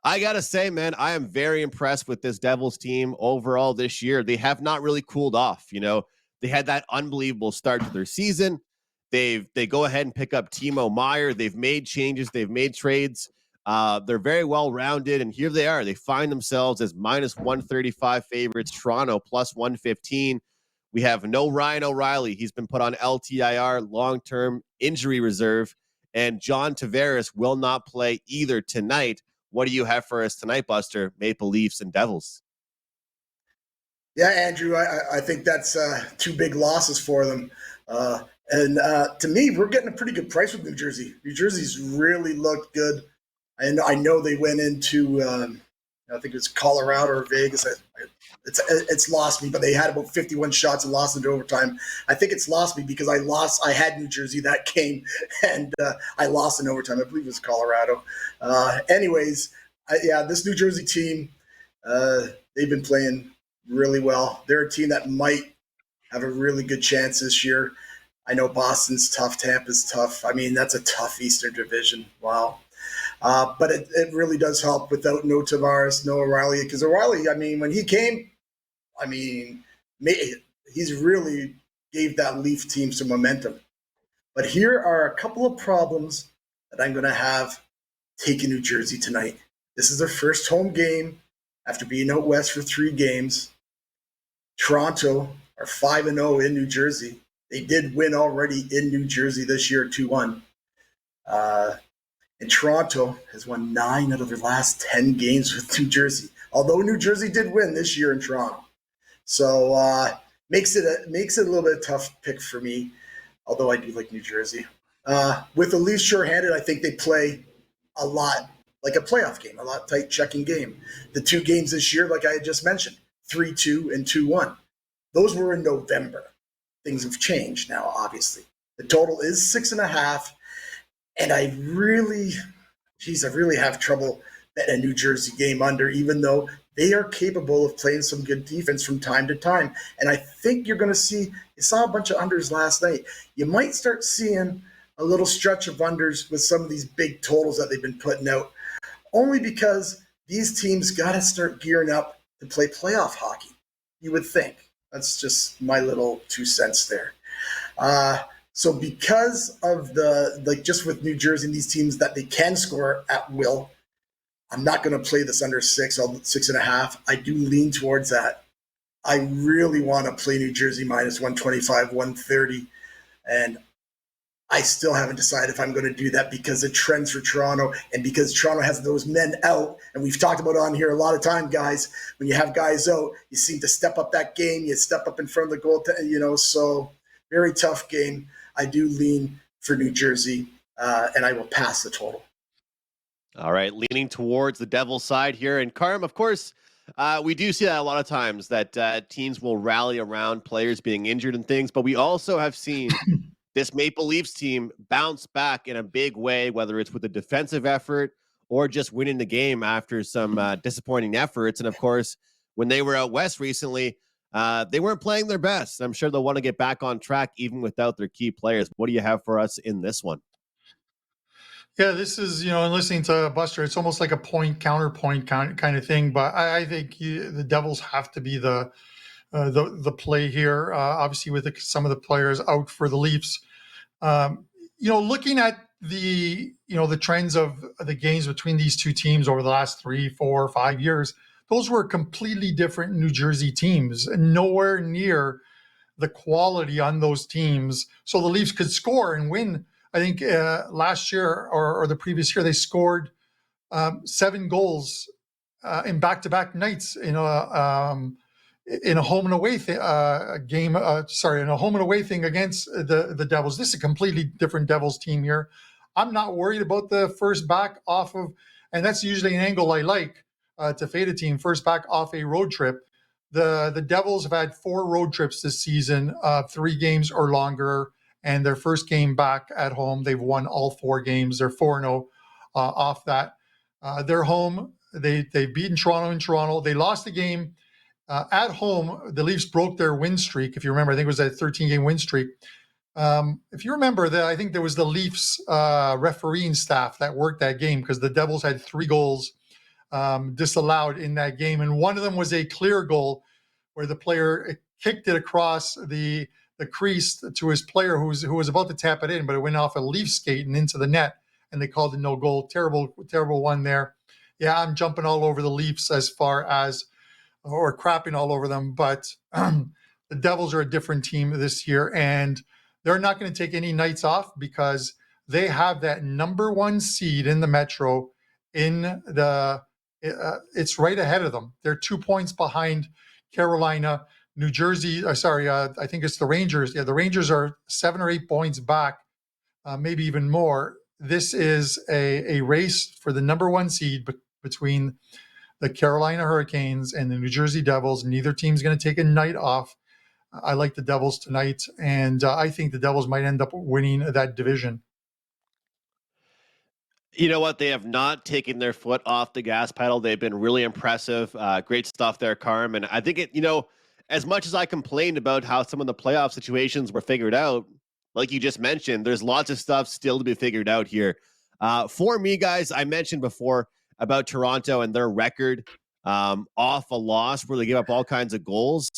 I gotta say, man, I am very impressed with this Devils team overall this year. They have not really cooled off. They had that unbelievable start to their season. They go ahead and pick up Timo Meyer. They've made changes. They've made trades. They're very well rounded, and here they are. They find themselves as minus 135 favorites. Toronto plus 115. We have no Ryan O'Reilly. He's been put on LTIR, long-term injury reserve, and John Tavares will not play either tonight. What do you have for us tonight, Buster? Maple Leafs and Devils. Yeah, Andrew, I think that's two big losses for them. And to me, we're getting a pretty good price with New Jersey. New Jersey's really looked good. I know they went into, I think it was Colorado or Vegas. It's lost me, but they had about 51 shots and lost into overtime. I think it's lost me because I had New Jersey that game, and I lost in overtime. I believe it was Colorado. Anyways, this New Jersey team, they've been playing really well. They're a team that might have a really good chance this year. I know Boston's tough, Tampa's tough. I mean, that's a tough Eastern Division. Wow. But it really does help without no Tavares, no O'Reilly. Because O'Reilly, I mean, when he came, he's really gave that Leaf team some momentum. But here are a couple of problems that I'm going to have taking New Jersey tonight. This is their first home game after being out west for 3 games. Toronto are 5-0 in New Jersey. They did win already in New Jersey this year, 2-1. And Toronto has won 9 out of their last 10 games with New Jersey, although New Jersey did win this year in Toronto. So makes it a little bit of a tough pick for me, although I do like New Jersey. With the Leafs shorthanded, I think they play a lot like a playoff game, a lot tight checking game. The 2 games this year, like I had just mentioned, 3-2 and 2-1. Those were in November. Things have changed now, obviously. The total is 6.5. And I really have trouble betting a New Jersey game under, even though they are capable of playing some good defense from time to time. And I think you're going to see, you saw a bunch of unders last night. You might start seeing a little stretch of unders with some of these big totals that they've been putting out, only because these teams got to start gearing up to play playoff hockey, you would think. That's just my little 2 cents there. So because of just with New Jersey and these teams that they can score at will, I'm not going to play this under 6.5. I do lean towards that. I really want to play New Jersey minus 125, 130. And I still haven't decided if I'm going to do that because of trends for Toronto and because Toronto has those men out. And we've talked about it on here a lot of time, guys. When you have guys out, you seem to step up that game. You step up in front of the goal, so very tough game. I do lean for New Jersey, and I will pass the total. All right, leaning towards the Devils side here. And Carm, of course, we do see that a lot of times that teams will rally around players being injured and things, but we also have seen this Maple Leafs team bounce back in a big way, whether it's with a defensive effort or just winning the game after some disappointing efforts. And of course, when they were out west recently, they weren't playing their best. I'm sure they'll want to get back on track even without their key players. What do you have for us in this one? Yeah, this is, in listening to Buster, it's almost like a point counterpoint kind of thing. But I think the Devils have to be the play here. Obviously, with some of the players out for the Leafs, looking at the trends of the games between these two teams over the last 3, 4, 5 years, those were completely different New Jersey teams, and nowhere near the quality on those teams. So the Leafs could score and win. I think last year or the previous year, they scored 7 goals in back-to-back nights in a home and away game. In a home and away thing against the Devils. This is a completely different Devils team here. I'm not worried about the first back off of, and that's usually an angle I like to fade a team, first back off a road trip. The Devils have had 4 road trips this season, 3 games or longer, and their first game back at home, they've won all 4 games. They're 4-0 off that. They're home. They've beaten Toronto in Toronto. They lost the game at home. The Leafs broke their win streak. If you remember, I think it was a 13-game win streak. If you remember, I think there was the Leafs refereeing staff that worked that game because the Devils had 3 goals disallowed in that game. And one of them was a clear goal where the player kicked it across the crease to his player who was about to tap it in, but it went off a Leaf skate and into the net, and they called it no goal. Terrible one there. Yeah, I'm jumping all over the Leafs as far as, or crapping all over them, but the Devils are a different team this year, and they're not going to take any nights off because they have that number one seed in the Metro it's right ahead of them. They're 2 points behind Carolina, New Jersey. I think it's the Rangers. Yeah, the Rangers are 7 or 8 points back, maybe even more. This is a race for the number one seed between the Carolina Hurricanes and the New Jersey Devils. Neither team's going to take a night off. I like the Devils tonight, and I think the Devils might end up winning that division. You know what? They have not taken their foot off the gas pedal. They've been really impressive. Great stuff there, Carm. And I think as much as I complained about how some of the playoff situations were figured out, like you just mentioned, there's lots of stuff still to be figured out here. For me, guys, I mentioned before about Toronto and their record off a loss where they give up all kinds of goals.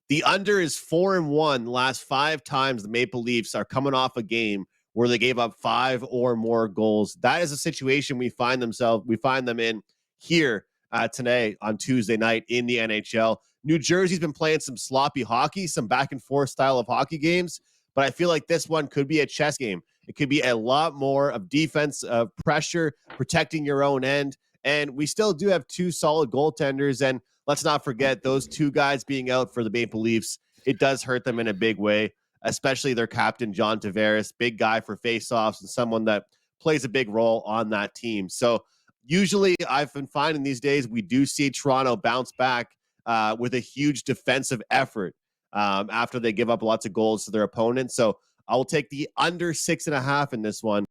The under is 4-1 the last 5 times the Maple Leafs are coming off a game where they gave up 5 or more goals. That is a situation we find them in here today on Tuesday night in the NHL. New Jersey's been playing some sloppy hockey, some back and forth style of hockey games, but I feel like this one could be a chess game. It could be a lot more of defense, of pressure, protecting your own end. And we still do have 2 solid goaltenders. And let's not forget those 2 guys being out for the Maple Leafs. It does hurt them in a big way, especially their captain, John Tavares, big guy for faceoffs and someone that plays a big role on that team. So usually I've been finding these days we do see Toronto bounce back with a huge defensive effort after they give up lots of goals to their opponents. So I will take the under 6.5 in this one.